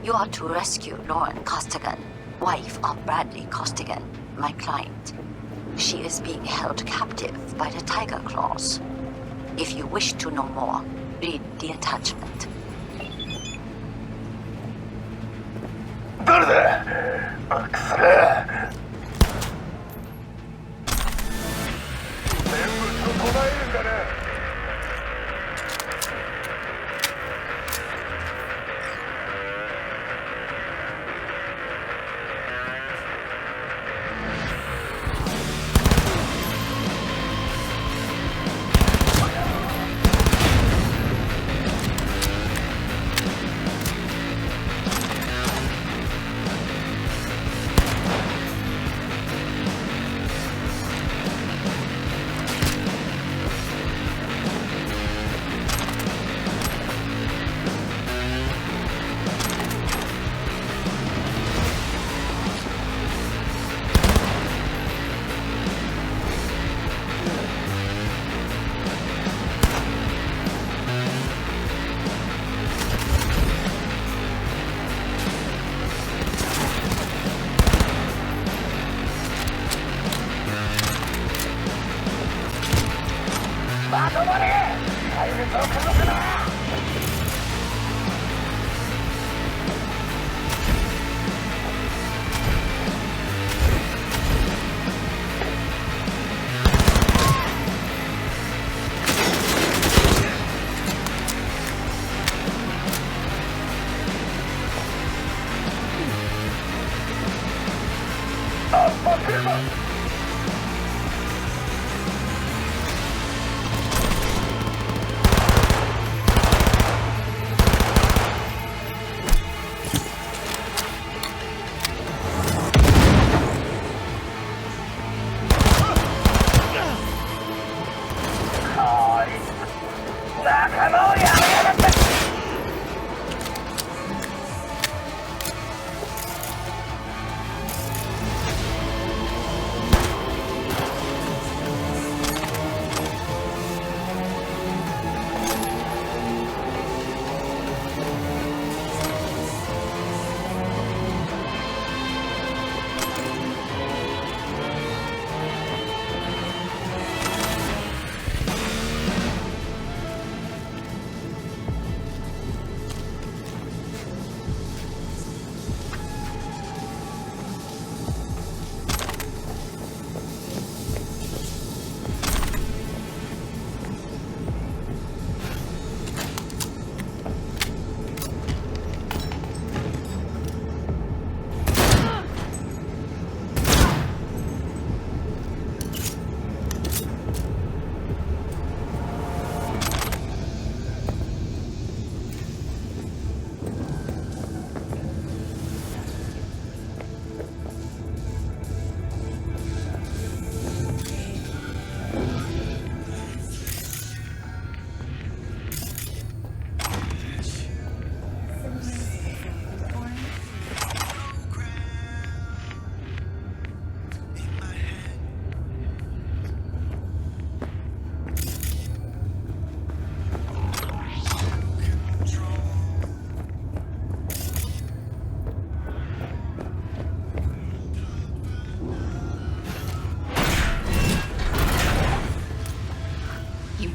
You are to rescue Lauren Costigan, wife of Bradley Costigan, my client. She is being held captive by the Tiger Claws. If you wish to know more, read the attachment.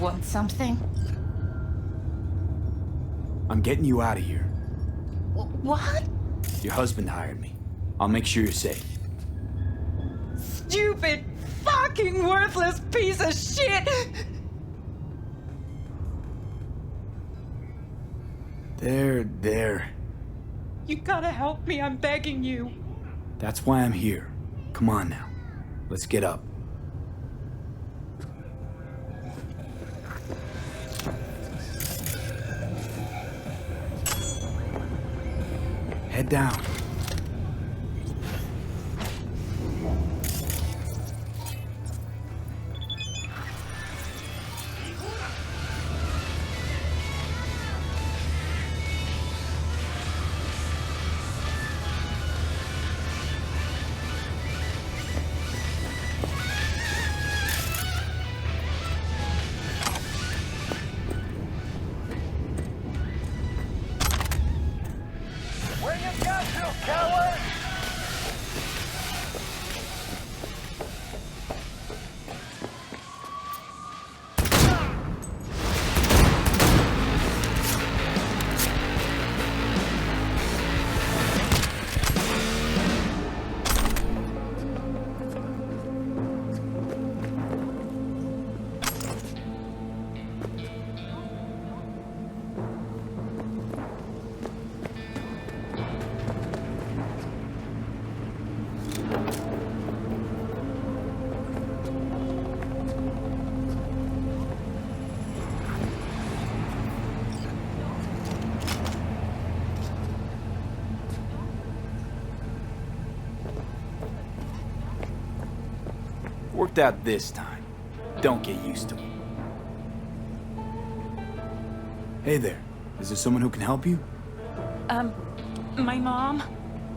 Want something? I'm getting you out of here. What? Your husband hired me. I'll make sure you're safe. Stupid, fucking worthless piece of shit! There. You gotta help me, I'm begging you. That's why I'm here. Come on now. Let's get up. Head down. Where you got to, coward? Worked out this time. Don't get used to it. Hey there. Is there someone who can help you? My mom?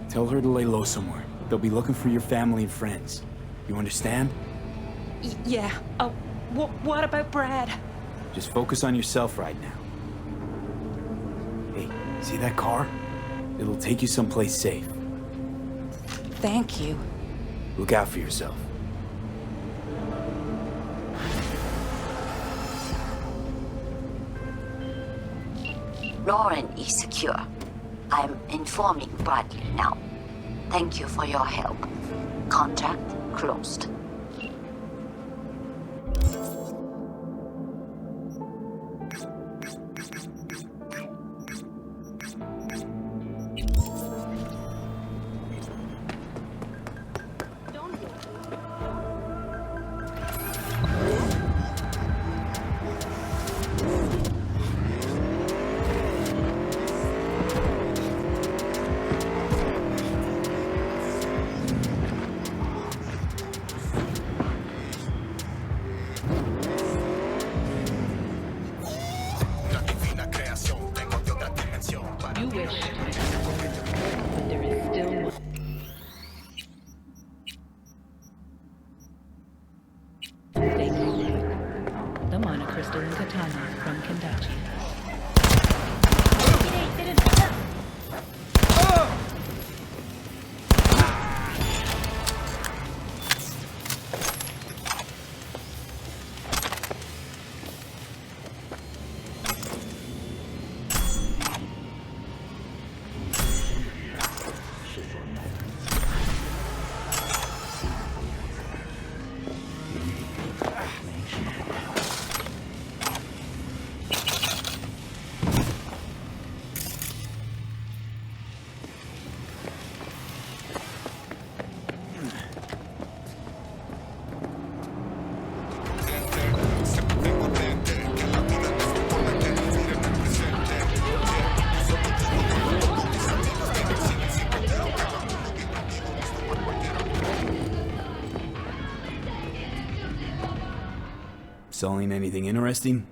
Tell her to lay low somewhere. They'll be looking for your family and friends. You understand? Yeah. Oh, what about Brad? Just focus on yourself right now. Hey, see that car? It'll take you someplace safe. Thank you. Look out for yourself. Lauren is secure. I'm informing Bradley now. Thank you for your help. Contract closed. You wish to be squared, but there is still one. Thank you. The monocrystalline katana from Kendachi. Selling anything interesting?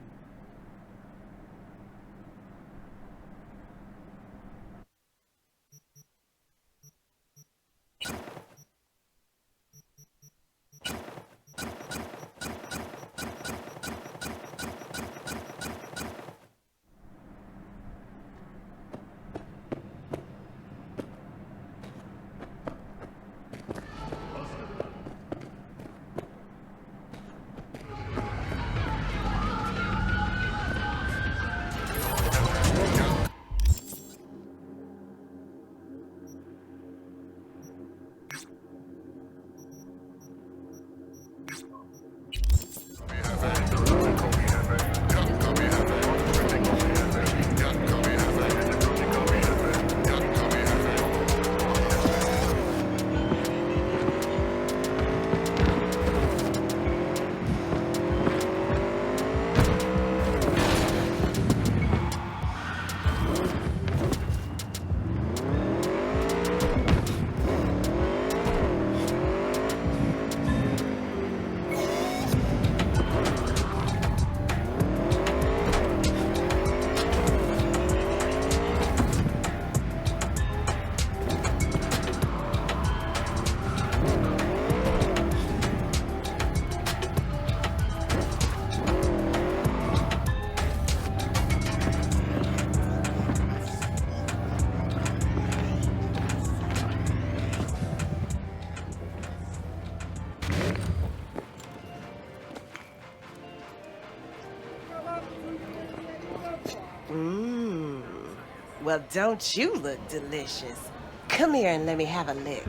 Well, don't you look delicious? Come here and let me have a lick.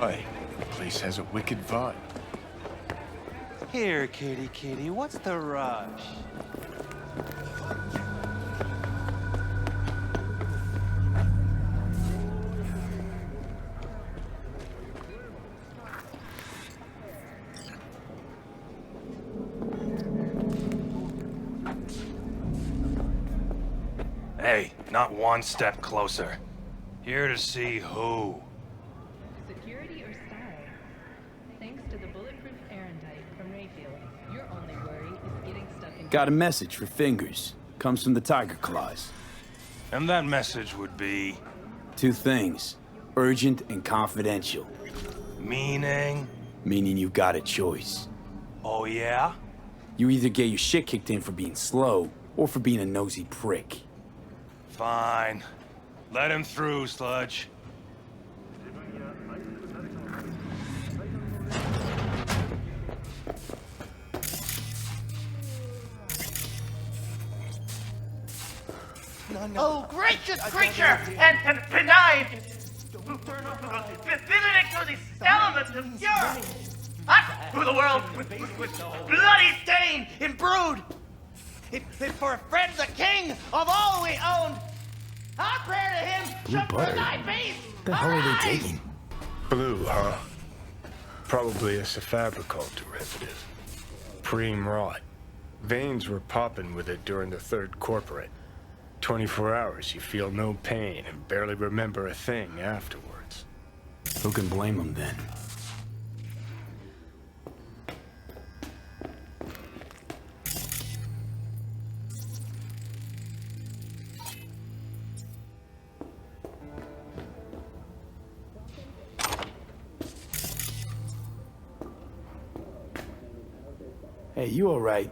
Boy, the place has a wicked vibe. Here, kitty, what's the rush? Hey, not one step closer. Here to see who. Security or style? Thanks to the bulletproof Erendite from Rayfield, your only worry is getting stuck in... Got a message for Fingers. Comes from the Tiger Claws. And that message would be... Two things. Urgent and confidential. meaning? Meaning you got a choice. Oh yeah? You either get your shit kicked in for being slow, or for being a nosy prick. Fine. Let him through, Sludge. Oh, gracious creature and benign! Visiting through these elements of fury! Up through the world with bloody stain and brood! If for a friend the king of all we owned, our prayer to him shall bring thy peace! What the hell are they taking? Blue, huh? Probably a Cyberpunk derivative. Preem rot. Veins were popping with it during the third corporate. 24 hours, you feel no pain and barely remember a thing afterwards. Who can blame them then? Hey, you alright?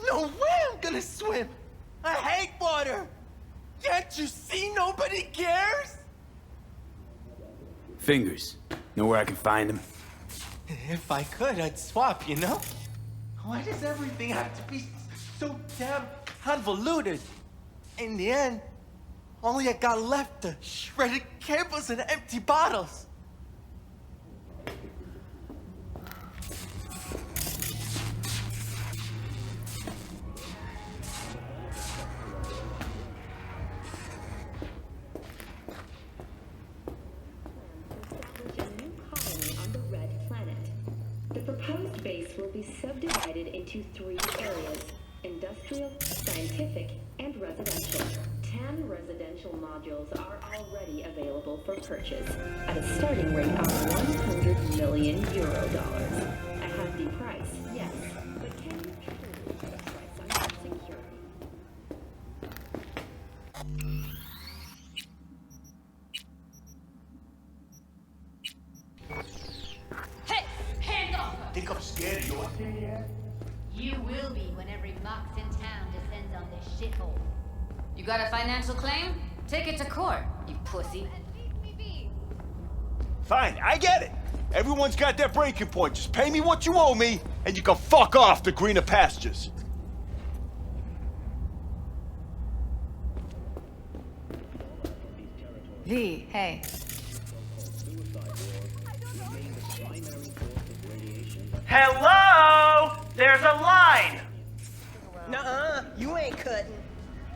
No way I'm gonna swim! I hate water! Can't you see nobody cares? Fingers. Know where I can find him? If I could, I'd swap, you know? Why does everything have to be so damn convoluted? In the end, all I got left are shredded cables and empty bottles. The proposed base will be subdivided into 3 areas: industrial, scientific, and residential. 10 residential modules are already available for purchase at a starting rate of 100 million euro dollars. A hefty price, yes, but can you truly put a price on your security? Hey! Hands off! Think I'm scared of you. You will be when every mox in town descends on this shithole. You got a financial claim? Take it to court, you pussy. Fine, I get it. Everyone's got their breaking point. Just pay me what you owe me, and you can fuck off to greener pastures. V, hey. Hello? There's a line! Nuh-uh, you ain't cutting.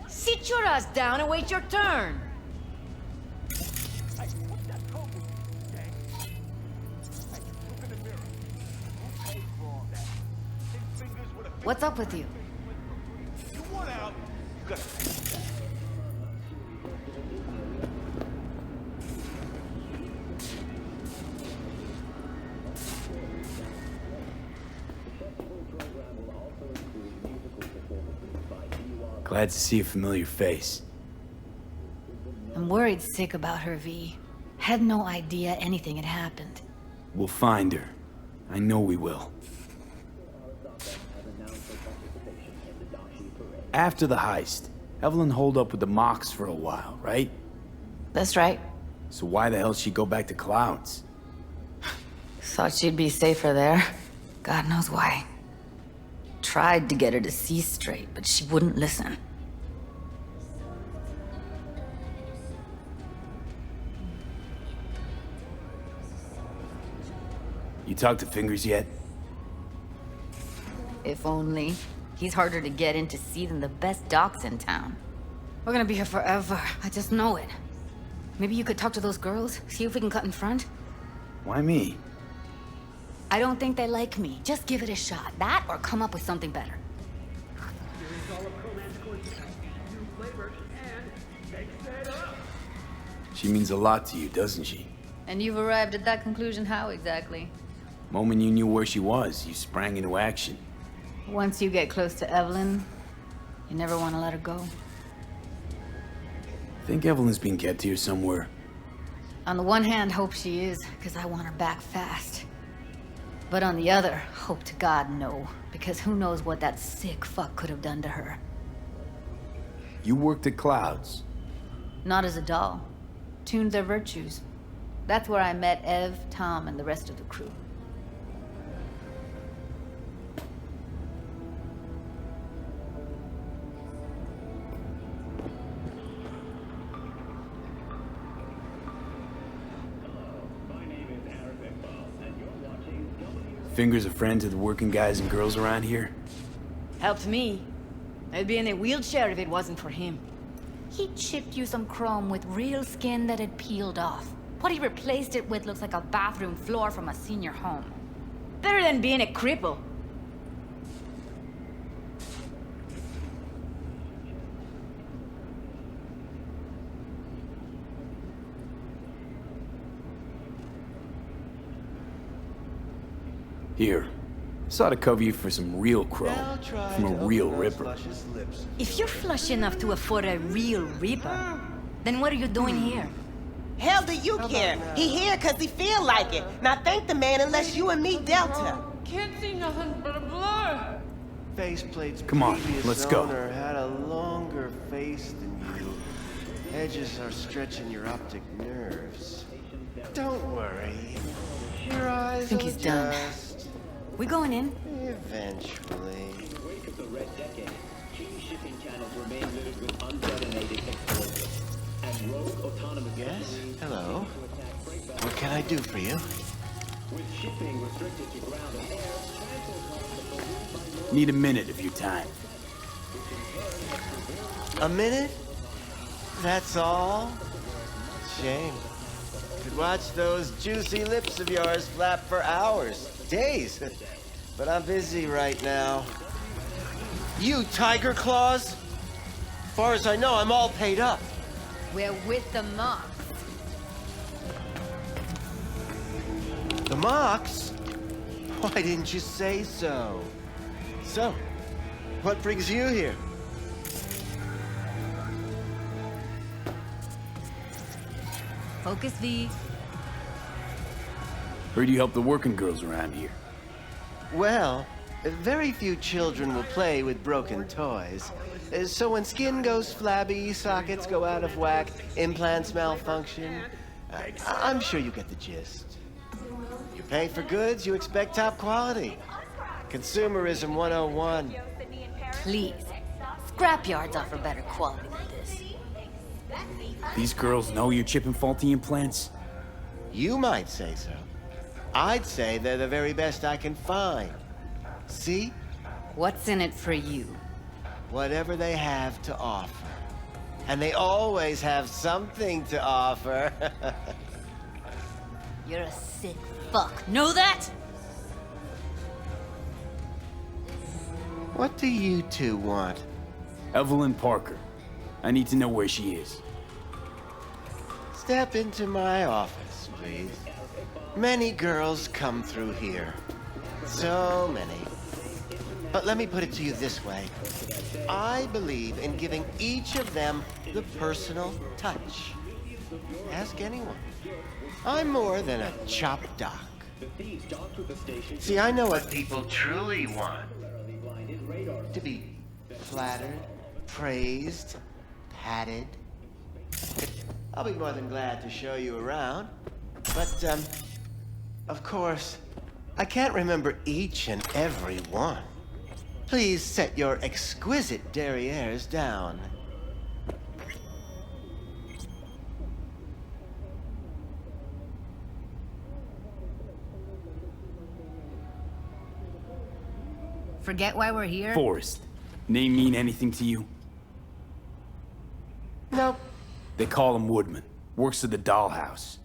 Sit your ass down and wait your turn. What's up with you? You want out, you gotta... Glad to see a familiar face. I'm worried sick about her, V. Had no idea anything had happened. We'll find her. I know we will. After the heist, Evelyn holed up with the Mox for a while, right? That's right. So why the hell she go back to Clouds? Thought she'd be safer there. God knows why. Tried to get her to see straight, but she wouldn't listen. You talked to Fingers yet? If only. He's harder to get in to see than the best docs in town. We're gonna be here forever. I just know it. Maybe you could talk to those girls, see if we can cut in front? Why me? I don't think they like me. Just give it a shot. That or come up with something better. She means a lot to you, doesn't she? And you've arrived at that conclusion how exactly? Moment you knew where she was, you sprang into action. Once you get close to Evelyn, you never want to let her go. Think Evelyn's being kept here somewhere. On the one hand, hope she is, because I want her back fast. But on the other, hope to God no, because who knows what that sick fuck could have done to her. You worked at Clouds. Not as a doll. Tuned their virtues. That's where I met Ev, Tom, and the rest of the crew. Fingers a friend to the working guys and girls around here? Helped me. I'd be in a wheelchair if it wasn't for him. He chipped you some chrome with real skin that had peeled off. What he replaced it with looks like a bathroom floor from a senior home. Better than being a cripple. Here. This ought to cover you for some real chrome. From a real ripper. If you're flush enough to afford a real reaper, then what are you doing here? Hell do you care? He here cause he feel like it. Now thank the man unless you and me dealt him. Can't see nothing but a blur. Faceplate's Come on, previous let's go. owner had a longer face than you. Edges are stretching your optic nerves. Don't worry. Your eyes I think he's done. adjust. We going in? Eventually. Wake of the Red Decade, key shipping channels remain littered with undetonated explosives. And rogue autonomous... Yes? Hello? What can I do for you? With shipping restricted to ground and air, transport Need a minute of your time. A minute? That's all? Shame. Could watch those juicy lips of yours flap for hours, days. But I'm busy right now. You Tiger Claws? Far as I know, I'm all paid up. We're with the mock. The Mox? Why didn't you say so? So, what brings you here? Focus V. Heard you help the working girls around here. Well, very few children will play with broken toys. So when skin goes flabby, sockets go out of whack, implants malfunction, I'm sure you get the gist. You pay for goods, you expect top quality. Consumerism 101. Please. Scrapyards offer better quality than this. These girls know you're chipping faulty implants? You might say so. I'd say they're the very best I can find. See? What's in it for you? Whatever they have to offer. And they always have something to offer. You're a sick fuck. Know that? What do you two want? Evelyn Parker. I need to know where she is. Step into my office, please. Many girls come through here. So many. But let me put it to you this way. I believe in giving each of them the personal touch. Ask anyone. I'm more than a chop doc. See, I know what people truly want. To be flattered, praised, patted. I'll be more than glad to show you around. But, Of course, I can't remember each and every one. Please set your exquisite derrieres down. Forget why we're here? Forrest. Name mean anything to you? Nope. They call him Woodman. Works at the dollhouse.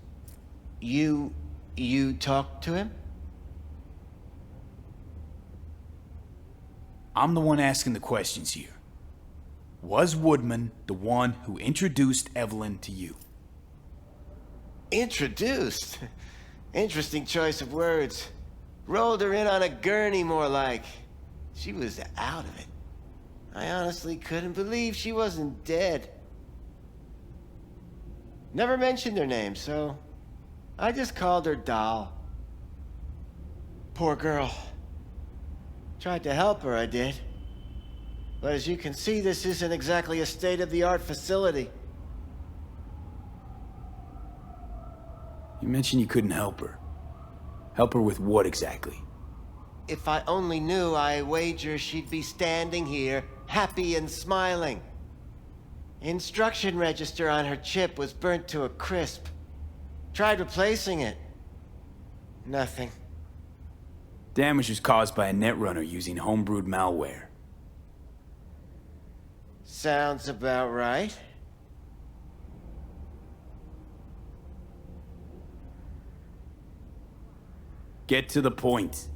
You talked to him? I'm the one asking the questions here. Was Woodman the one who introduced Evelyn to you? Introduced? Interesting choice of words. Rolled her in on a gurney, more like. She was out of it. I honestly couldn't believe she wasn't dead. Never mentioned her name, so I just called her Doll. Poor girl. Tried to help her, I did. But as you can see, this isn't exactly a state-of-the-art facility. You mentioned you couldn't help her. Help her with what exactly? If I only knew, I wager she'd be standing here, happy and smiling. Instruction register on her chip was burnt to a crisp. Tried replacing it. Nothing. Damage was caused by a netrunner using homebrewed malware. Sounds about right. Get to the point.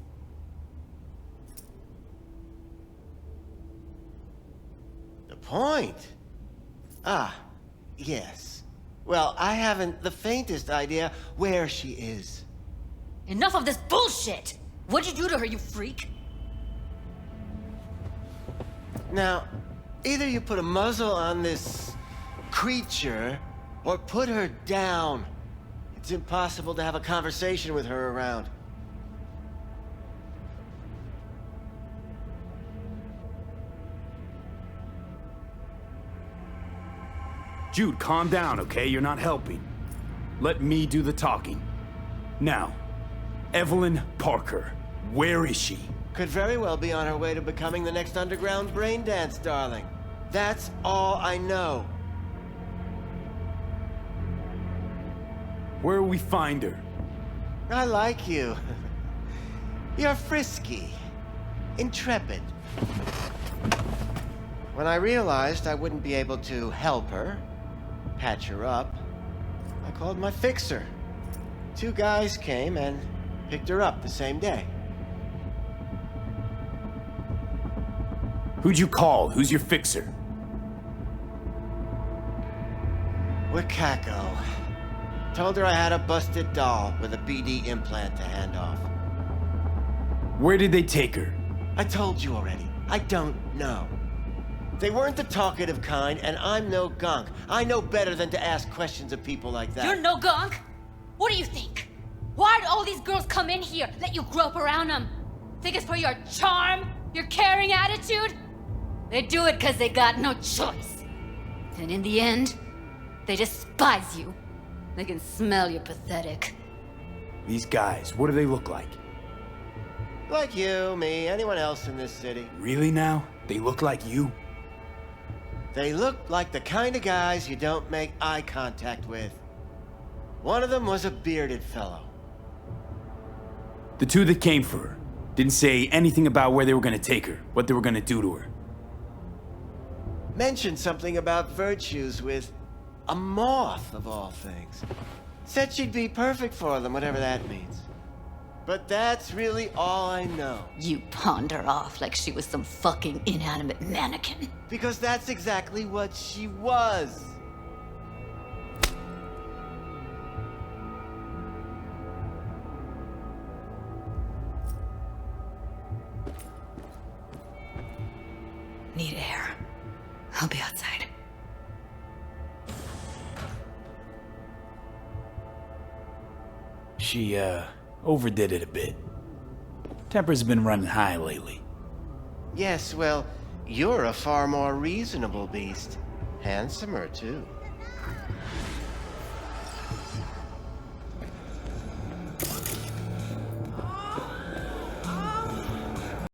The point? Ah, yes. Well, I haven't the faintest idea where she is. Enough of this bullshit! What'd you do to her, you freak? Now, either you put a muzzle on this creature, or put her down. It's impossible to have a conversation with her around. Jude, calm down, okay? You're not helping. Let me do the talking. Now, Evelyn Parker, where is she? Could very well be on her way to becoming the next underground brain dance, darling. That's all I know. Where will we find her? I like you. You're frisky, intrepid. When I realized I wouldn't be able to help her, patch her up, I called my fixer. 2 guys came and picked her up the same day. Who'd you call? Who's your fixer? Wakako. Told her I had a busted doll with a BD implant to hand off. Where did they take her? I told you already. I don't know. They weren't the talkative kind, and I'm no gonk. I know better than to ask questions of people like that. You're no gonk? What do you think? Why'd all these girls come in here, let you grope around them? Think it's for your charm? Your caring attitude? They do it because they got no choice. And in the end, they despise you. They can smell you're pathetic. These guys, what do they look like? Like you, me, anyone else in this city. Really now? They look like you? They look like the kind of guys you don't make eye contact with. One of them was a bearded fellow. The 2 that came for her didn't say anything about where they were gonna take her, what they were gonna do to her. Mentioned something about virtues with a moth, of all things. Said she'd be perfect for them, whatever that means. But that's really all I know. You pawned her off like she was some fucking inanimate mannequin. Because that's exactly what she was. Need air. I'll be outside. She, overdid it a bit. Temper's been running high lately. Yes, well, you're a far more reasonable beast. Handsomer, too.